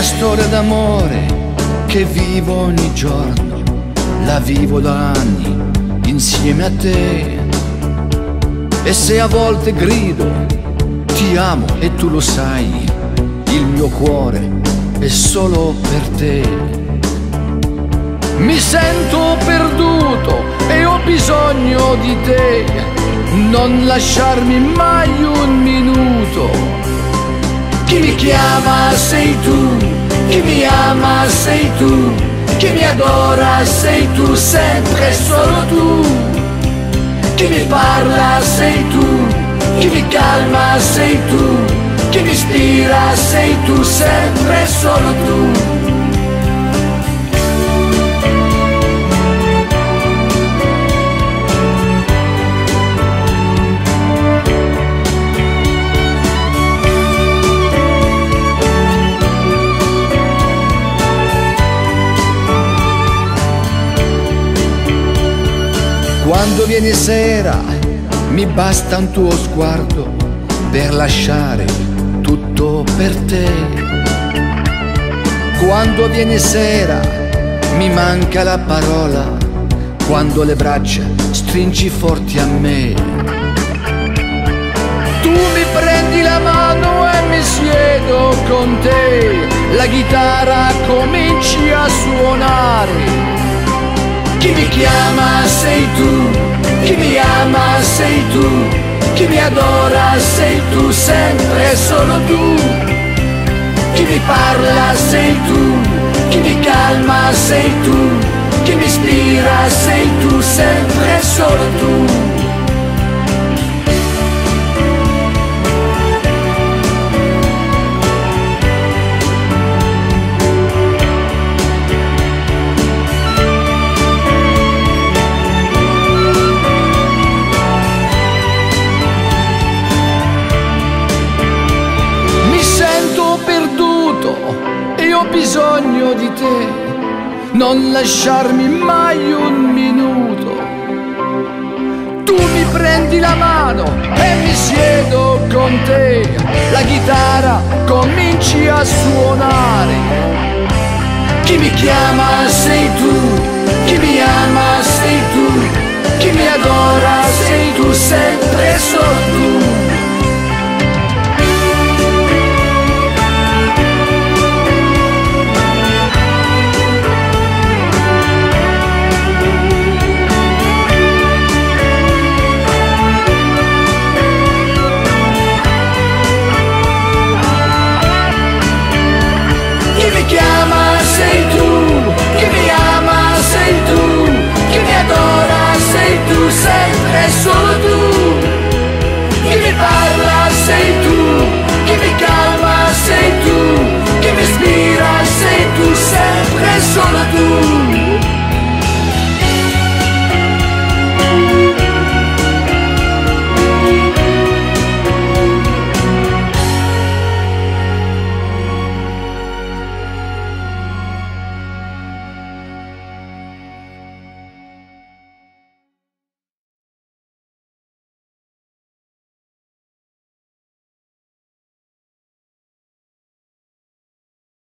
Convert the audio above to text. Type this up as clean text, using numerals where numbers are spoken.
storia d'amore che vivo ogni giorno, la vivo da anni insieme a te. E se a volte grido ti amo e tu lo sai, il mio cuore è solo per te. Mi sento perduto e ho bisogno di te, non lasciarmi mai un minuto. Chi mi chiama sei tu, chi mi ama sei tu, chi mi adora sei tu, sempre e solo tu. Chi mi parla sei tu, chi mi calma sei tu, chi mi ispira sei tu, sempre e solo tu. Quando viene sera mi basta un tuo sguardo per lasciare tutto per te. Quando viene sera mi manca la parola, quando le braccia stringi forti a me. Tu mi prendi la mano e mi siedo con te, la chitarra cominci a suonare. Chi mi chiama sei tu, chi mi ama sei tu, chi mi adora sei tu, sempre e solo tu. Chi mi parla sei tu, chi mi calma sei tu, chi mi ispira sei tu, sempre e solo tu. Ho bisogno di te, non lasciarmi mai un minuto. Tu mi prendi la mano e mi siedo con te, la chitarra cominci a suonare. Chi mi chiama sei tu, chi mi ama sei tu, chi mi adora sei tu, sempre e solo tu. Chi mi chiama sei tu, chi mi ama sei tu, chi mi adora sei tu, sempre e solo tu.